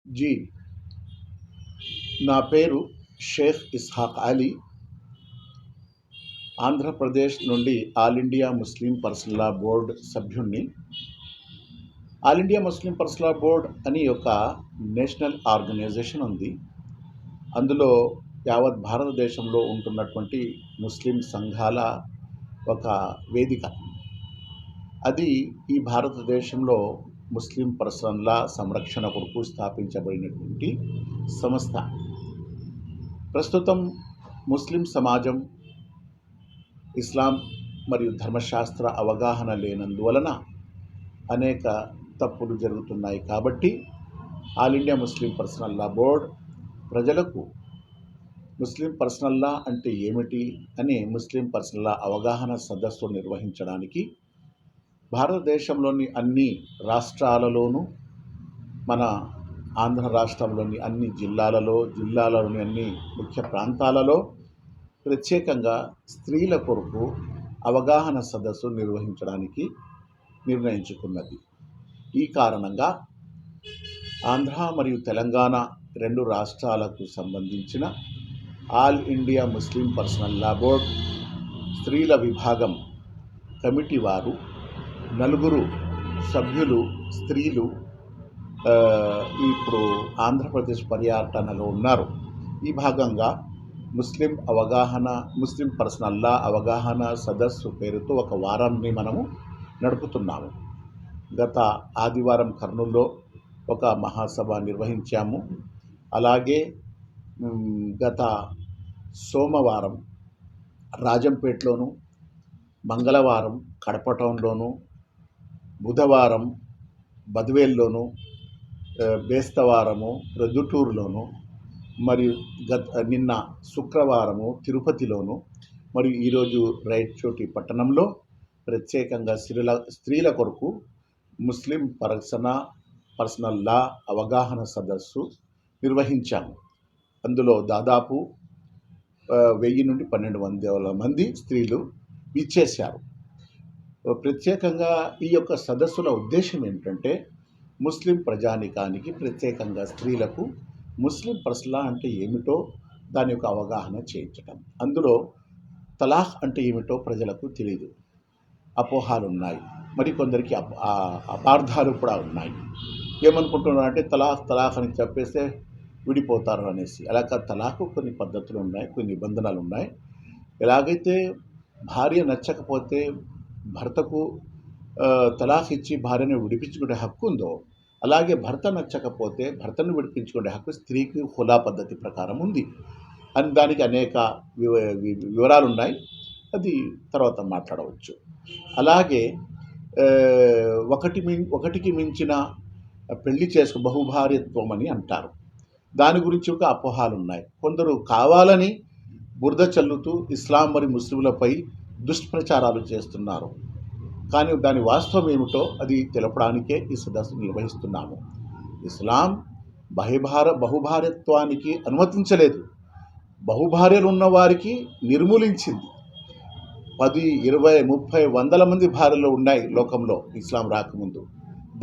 G నా పేరు షేక్ ఇస్హాక్ అలీ. ఆంధ్రప్రదేశ్ నుండి all India Muslim personal law board సభ్యుణ్ణి. All India Muslim personal law board అని ఒక నేషనల్ ఆర్గనైజేషన్ ఉంది. అందులో యావత్ భారతదేశంలో ఉంటున్నటువంటి ముస్లిం సంఘాల ఒక వేదిక. అది ఈ భారతదేశంలో ముస్లిం పర్సనల్ లా సంరక్షణ కొరకు స్థాపించబడినటువంటి సంస్థ. ప్రస్తుతం ముస్లిం సమాజం ఇస్లాం మరియు ధర్మశాస్త్ర అవగాహన లేనందువలన అనేక తప్పులు జరుగుతున్నాయి. కాబట్టి all India Muslim personal law board ప్రజలకు ముస్లిం పర్సనల్ లా అంటే ఏమిటి అని ముస్లిం పర్సనల్ లా అవగాహన సదస్సు నిర్వహించడానికి భారతదేశంలోని అన్ని రాష్ట్రాలలోనూ, మన ఆంధ్ర రాష్ట్రంలోని అన్ని జిల్లాలలోని అన్ని ముఖ్య ప్రాంతాలలో ప్రత్యేకంగా స్త్రీల కొరకు అవగాహన సదస్సు నిర్వహించడానికి నిర్ణయించుకున్నది. ఈ కారణంగా ఆంధ్ర మరియు తెలంగాణ రెండు రాష్ట్రాలకు సంబంధించిన all India Muslim personal law board స్త్రీల విభాగం కమిటీ వారు 4 సభ్యులు స్త్రీలు ఇప్పుడు ఆంధ్రప్రదేశ్ పర్యటనలో ఉన్నారు. ఈ భాగంగా ముస్లిం పర్సనల్ లా అవగాహన సదస్సు పేరుతో ఒక వారాన్ని మనము నడుపుతున్నాము. గత ఆదివారం కర్నూలులో ఒక మహాసభ నిర్వహించాము. అలాగే గత సోమవారం రాజంపేటలోను, మంగళవారం కడప టౌన్లోను, బుధవారం బద్వేల్లోను, బేస్తవారము ప్రొద్దుటూరులోను, మరియు నిన్న శుక్రవారము తిరుపతిలోను, మరియు ఈరోజు రైచోటి పట్టణంలో ప్రత్యేకంగా స్త్రీల కొరకు ముస్లిం పర్సనల్ లా అవగాహన సదస్సు నిర్వహించాము. అందులో దాదాపు 1000 నుండి 1200 మంది స్త్రీలు ఇచ్చేశారు. ప్రత్యేకంగా ఈ యొక్క సదస్సుల ఉద్దేశం ఏమిటంటే ముస్లిం ప్రజానికానికి, ప్రత్యేకంగా స్త్రీలకు ముస్లిం పర్సనల్ లా అంటే ఏమిటో దాని యొక్క అవగాహన చేయించటం. అందులో తలాఖ్ అంటే ఏమిటో ప్రజలకు తెలియదు, అపోహాలు ఉన్నాయి, మరి కొందరికి అపార్థాలు కూడా ఉన్నాయి. ఏమనుకుంటున్నారు అంటే తలాఖ్ అని చెప్పేస్తే విడిపోతారు అనేసి. అలా కాదు, తలాఖ్ కొన్ని పద్ధతులు ఉన్నాయి, కొన్ని నిబంధనలు ఉన్నాయి. ఎలాగైతే భార్య నచ్చకపోతే భర్తకు తలాఖ్ ఇచ్చి భార్యను విడిపించుకునే హక్కు ఉందో, అలాగే భర్త నచ్చకపోతే భర్తను విడిపించుకునే హక్కు స్త్రీకి హులా పద్ధతి ప్రకారం ఉంది అని దానికి అనేక వివరాలు ఉన్నాయి. అది తర్వాత మాట్లాడవచ్చు. అలాగే ఒకటికి మించిన పెళ్లి బహుభార్యత్వం అని అంటారు. దాని గురించి ఒక అపోహాలు ఉన్నాయి. కొందరు కావాలని బురద చల్లుతూ ఇస్లాం మరియు ముస్లింలపై దుష్ప్రచారాలు చేస్తున్నారు. కానీ దాని వాస్తవం ఏమిటో అది తెలపడానికే ఈ సదస్సు నిర్వహిస్తున్నాము. ఇస్లాం బహుభార్యత్వానికి అనుమతించలేదు. బహుభార్యలు ఉన్న వారికి నిర్మూలించింది. 10, 20, 30, 100 మంది భార్యలు ఉన్నాయి లోకంలో ఇస్లాం రాకముందు.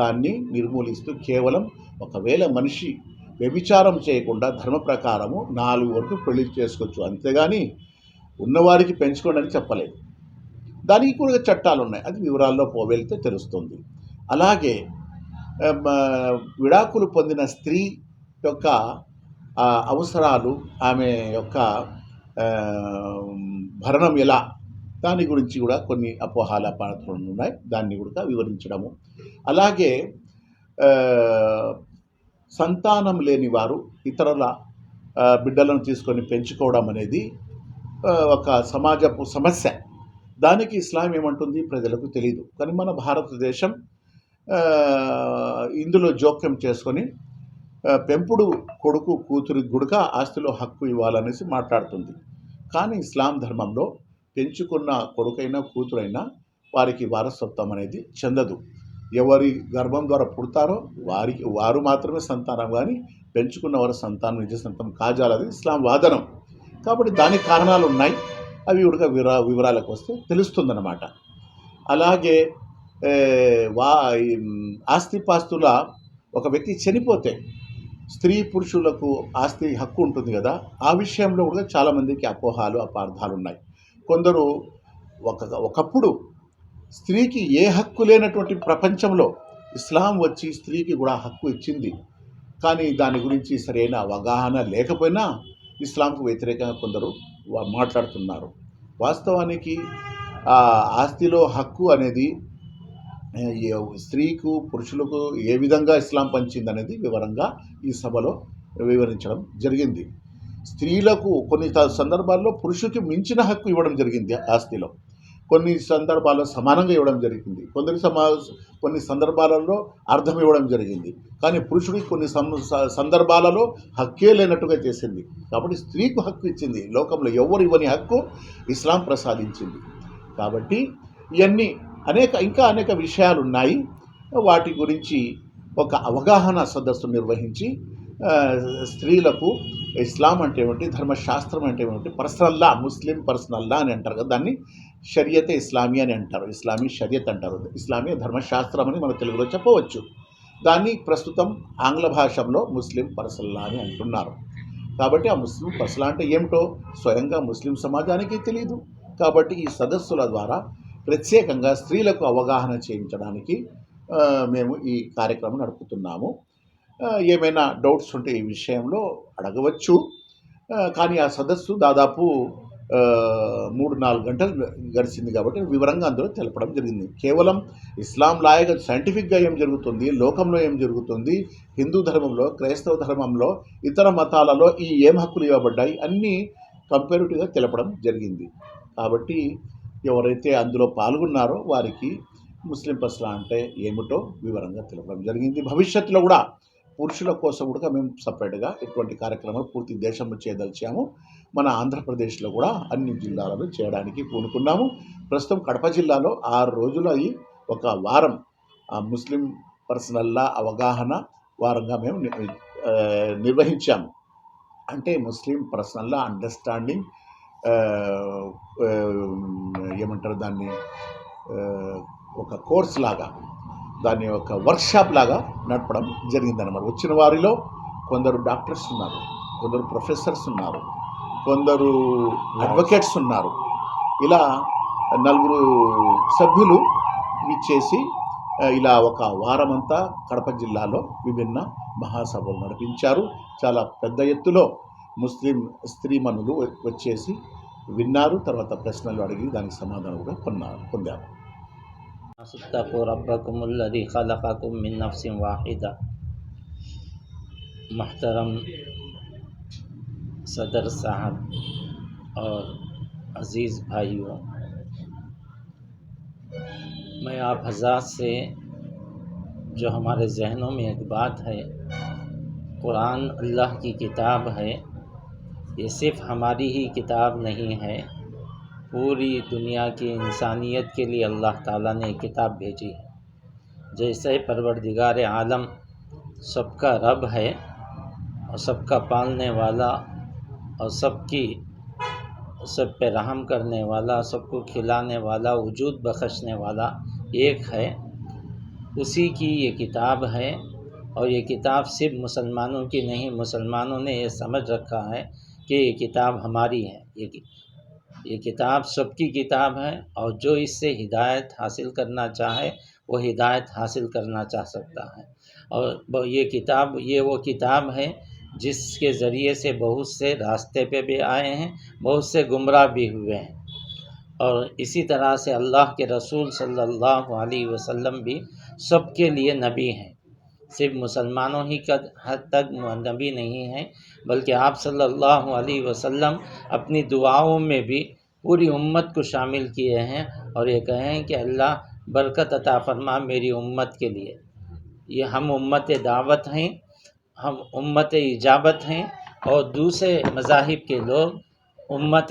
దాన్ని నిర్మూలిస్తూ కేవలం ఒకవేళ మనిషి వ్యభిచారం చేయకుండా ధర్మ ప్రకారము 4 వరకు పెళ్లి చేసుకోవచ్చు, అంతేగాని ఉన్నవారికి పెంచుకోండి అని చెప్పలేదు. దానికి కూడా చట్టాలు ఉన్నాయి, అది వివరాల్లో వెళ్తే తెలుస్తుంది. అలాగే విడాకులు పొందిన స్త్రీ యొక్క అవసరాలు, ఆమె యొక్క భరణం ఎలా, దాని గురించి కూడా కొన్ని అపోహాల పాత్రలు ఉన్నాయి, దాన్ని కూడా వివరించడము. అలాగే సంతానం లేని వారు ఇతరుల బిడ్డలను తీసుకొని పెంచుకోవడం అనేది ఒక సమాజపు సమస్య. దానికి ఇస్లాం ఏమంటుంది ప్రజలకు తెలియదు. కానీ మన భారతదేశం ఇందులో జోక్యం చేసుకొని పెంపుడు కొడుకు కూతురి గుడక ఆస్తిలో హక్కు ఇవ్వాలనేసి మాట్లాడుతుంది. కానీ ఇస్లాం ధర్మంలో పెంచుకున్న కొడుకైనా కూతురైనా వారికి వారసత్వం అనేది చెందదు. ఎవరి గర్భం ద్వారా పుడతారో వారు మాత్రమే సంతానం, కానీ పెంచుకున్న వారి సంతానం నిజ సంతానం కాజాలది ఇస్లాం వాదనం. కాబట్టి దానికి కారణాలు ఉన్నాయి, అవి కూడా వివరాలకు వస్తే తెలుస్తుందన్నమాట. అలాగే ఆస్తిపాస్తుల ఒక వ్యక్తి చనిపోతే స్త్రీ పురుషులకు ఆస్తి హక్కు ఉంటుంది కదా, ఆ విషయంలో కూడా చాలామందికి అపోహాలు అపార్థాలు ఉన్నాయి. కొందరు ఒకప్పుడు స్త్రీకి ఏ హక్కు లేనటువంటి ప్రపంచంలో ఇస్లాం వచ్చి స్త్రీకి కూడా హక్కు ఇచ్చింది. కానీ దాని గురించి సరైన అవగాహన లేకపోయినా ఇస్లాంకు వ్యతిరేకంగా కొందరు మాట్లాడుతున్నారు. వాస్తవానికి ఆస్తిలో హక్కు అనేది స్త్రీకు పురుషులకు ఏ విధంగా ఇస్లాం పంచింది అనేది వివరంగా ఈ సభలో వివరించడం జరిగింది. స్త్రీలకు కొన్ని సందర్భాల్లో పురుషుడికి మించిన హక్కు ఇవ్వడం జరిగింది ఆస్తిలో, కొన్ని సందర్భాల్లో సమానంగా ఇవ్వడం జరిగింది, కొన్ని సందర్భాలలో అర్థం ఇవ్వడం జరిగింది. కానీ పురుషుడికి కొన్ని సందర్భాలలో హక్కే లేనట్టుగా చేసింది. కాబట్టి స్త్రీకు హక్కు ఇచ్చింది. లోకంలో ఎవరు ఇవ్వని హక్కు ఇస్లాం ప్రసాదించింది. కాబట్టి ఇవన్నీ ఇంకా అనేక విషయాలు ఉన్నాయి. వాటి గురించి ఒక అవగాహన సదస్సు నిర్వహించి స్త్రీలకు ఇస్లాం అంటే ఏమిటి, ధర్మశాస్త్రం అంటే ఏమిటి, పర్సనల్ లా, ముస్లిం పర్సనల్ లా అని అంటారు కదా, దాన్ని షరియతే ఇస్లామీ అని అంటారు. ఇస్లామీ షరియత్ అంటారు. ఇస్లామీ ధర్మశాస్త్రం అని మన తెలుగులో చెప్పవచ్చు. దాన్ని ప్రస్తుతం ఆంగ్ల భాషలో ముస్లిం పర్సనల్ లా అని అంటున్నారు. కాబట్టి ఆ ముస్లిం పర్సనల్ లా అంటే ఏమిటో స్వయంగా ముస్లిం సమాజానికి తెలియదు. కాబట్టి ఈ సదస్సుల ద్వారా ప్రత్యేకంగా స్త్రీలకు అవగాహన చేయించడానికి మేము ఈ కార్యక్రమం నడుపుతున్నాము. ఏమైనా డౌట్స్ ఉంటే ఈ విషయంలో అడగవచ్చు. కానీ ఆ సదస్సు దాదాపు 3-4 గంటలు గడిచింది కాబట్టి వివరంగా అందులో తెలపడం జరిగింది. కేవలం ఇస్లాం లాయగా సైంటిఫిక్గా ఏం జరుగుతుంది, లోకంలో ఏం జరుగుతుంది, హిందూ ధర్మంలో, క్రైస్తవ ధర్మంలో, ఇతర మతాలలో ఏం హక్కులు ఇవ్వబడ్డాయి అన్నీ కంపారిటివ్గా తెలపడం జరిగింది. కాబట్టి ఎవరైతే అందులో పాల్గొన్నారో వారికి ముస్లిం పర్సనల్ అంటే ఏమిటో వివరంగా తెలపడం జరిగింది. భవిష్యత్తులో కూడా పురుషుల కోసం కూడా మేము సపరేట్గా ఇటువంటి కార్యక్రమాలు పూర్తి దేశంలో చేయదలిచాము. మన ఆంధ్రప్రదేశ్లో కూడా అన్ని జిల్లాలలో చేయడానికి పూనుకున్నాము. ప్రస్తుతం కడప జిల్లాలో 6 రోజులు ఒక వారం ముస్లిం పర్సనల్ లా అవగాహన వారంగా మేము నిర్వహించాము. అంటే ముస్లిం పర్సనల్ లా అండర్స్టాండింగ్ ఏమంటారు దాన్ని, ఒక కోర్స్ లాగా, దాన్ని ఒక వర్క్షాప్ లాగా నడపడం జరిగిందన్నమాట. వచ్చిన వారిలో కొందరు డాక్టర్స్ ఉన్నారు, కొందరు ప్రొఫెసర్స్ ఉన్నారు, కొందరు అడ్వకేట్స్ ఉన్నారు. ఇలా 4 సభ్యులు ఇచ్చేసి ఇలా ఒక వారమంతా కడప జిల్లాలో విభిన్న మహాసభలు నడిపించారు. చాలా పెద్ద ఎత్తులో ముస్లిం స్త్రీమణులు వచ్చేసి విన్నారు. తర్వాత ప్రశ్నలు అడిగి దానికి సమాధానం కూడా పొందారు. तक़ू रब्बकुमुल्लज़ी ख़लक़कुम मिन नफ्सिन वाहिदा। मुहतरम सदर साहब और अज़ीज़ भाइयों, मैं आप हज़रात से जो हमारे जहनों में एक बात है, कुरान अल्लाह की किताब है, ये सिर्फ़ हमारी ही किताब नहीं है, पूरी दुनिया की इंसानियत के लिए अल्लाह ताला ने किताब भेजी है। जैसे परवरदिगार आलम सबका रब है और सबका पालने वाला और सब पे रहम करने वाला, सबको खिलाने वाला, वजूद बख्शने वाला एक है, उसी की ये किताब है। और ये किताब सिर्फ मुसलमानों की नहीं, मुसलमानों ने ये समझ रखा है कि ये किताब हमारी है। ये किताब सबकी किताब है और जो इससे हिदायत हासिल करना चाहे वो हिदायत हासिल करना चाह सकता है। और ये वो किताब है जिसके ज़रिए से बहुत से रास्ते पे भी आए हैं, बहुत से गुमराह भी हुए हैं। और इसी तरह से अल्लाह के रसूल सल्लल्लाहु अलैहि वसल्लम भी सबके लिए नबी हैं। सिर्फ मुसलमानों ही का हद तक नबी नहीं है, बल्कि आप सल्लल्लाहु अलैहि वसल्लम अपनी दुआओं में भी पूरी उम्मत को शामिल किए हैं और ये कहें कि अल्लाह बरकत अता फरमा मेरी उम्मत के लिए। ये हम उम्मत दावत हैं, हम उम्मत इजाबत हैं और दूसरे मज़ाहिब के लोग उम्मत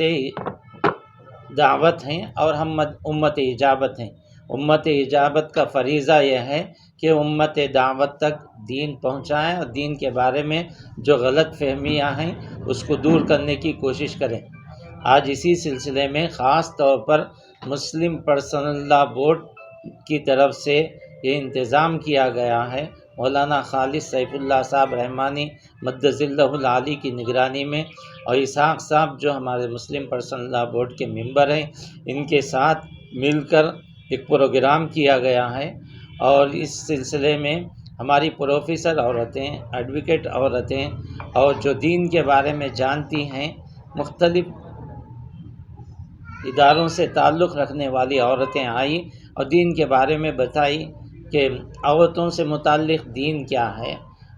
दावत हैं और हम उम्मत इजाबत हैं। उम्मत इजाबत का फ़रीज़ा यह है कि उम्मत दावत तक दीन पहुँचाएँ और दीन के बारे में जो गलत फहमियाँ हैं उसको दूर करने की कोशिश करें। आज इसी सिलसिले में ख़ास तौर पर मुस्लिम पर्सनल लॉ बोर्ड की तरफ से ये इंतज़ाम किया गया है مولانا خالد سیف اللہ صاحب رحمانی مدظ اللہ العالی کی نگرانی میں، اور اسحاق صاحب جو ہمارے مسلم پرسنل لا بورڈ کے ممبر ہیں، ان کے ساتھ مل کر ایک پروگرام کیا گیا ہے، اور اس سلسلے میں ہماری پروفیسر عورتیں، ایڈوکیٹ عورتیں، اور جو دین کے بارے میں جانتی ہیں، مختلف اداروں سے تعلق رکھنے والی عورتیں آئیں اور دین کے بارے میں بتائی کہ عورتوں سے متعلق دین کیا ہے،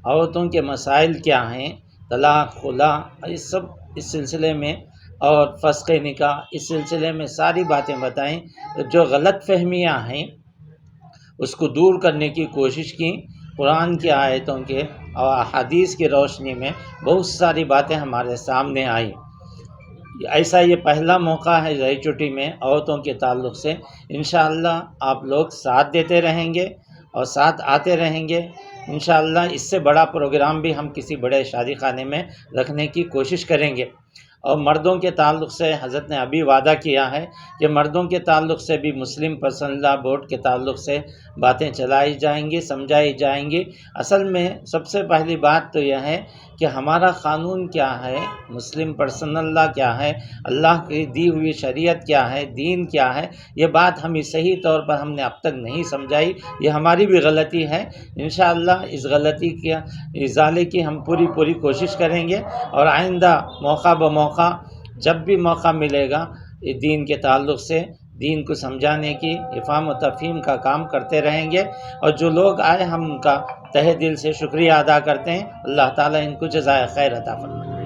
عورتوں کے مسائل کیا ہیں، طلاق، خلا، اس سب اس سلسلے میں، اور فسخ نکاح، اس سلسلے میں ساری باتیں بتائیں۔ جو غلط فہمیاں ہیں اس کو دور کرنے کی کوشش کی، قرآن کی آیتوں کے اور احادیث کی روشنی میں بہت ساری باتیں ہمارے سامنے آئیں۔ ایسا یہ پہلا موقع ہے رئی چٹی میں عورتوں کے تعلق سے۔ انشاءاللہ آپ لوگ ساتھ دیتے رہیں گے اور ساتھ آتے رہیں گے۔ انشاءاللہ اس سے بڑا پروگرام بھی ہم کسی بڑے شادی خانے میں رکھنے کی کوشش کریں گے۔ اور مردوں کے تعلق سے حضرت نے ابھی وعدہ کیا ہے کہ مردوں کے تعلق سے بھی مسلم پرسنل لا بورڈ کے تعلق سے باتیں چلائی جائیں گی، سمجھائی جائیں گی۔ اصل میں سب سے پہلی بات تو یہ ہے کہ ہمارا قانون کیا ہے، مسلم پرسنل لا کیا ہے، اللہ کی دی ہوئی شریعت کیا ہے، دین کیا ہے، یہ بات ہمیں صحیح طور پر ہم نے اب تک نہیں سمجھائی۔ یہ ہماری بھی غلطی ہے۔ انشاءاللہ اس غلطی کے ازالے کی ہم پوری کوشش کریں گے، اور آئندہ موقع بموقع جب بھی موقع ملے گا دین کے تعلق سے دین کو سمجھانے کی، افہام و تفہیم کا کام کرتے رہیں گے۔ اور جو لوگ آئے ہم ان کا تہہ دل سے شکریہ ادا کرتے ہیں۔ اللہ تعالیٰ ان کو جزائے خیر عطا فرمائے۔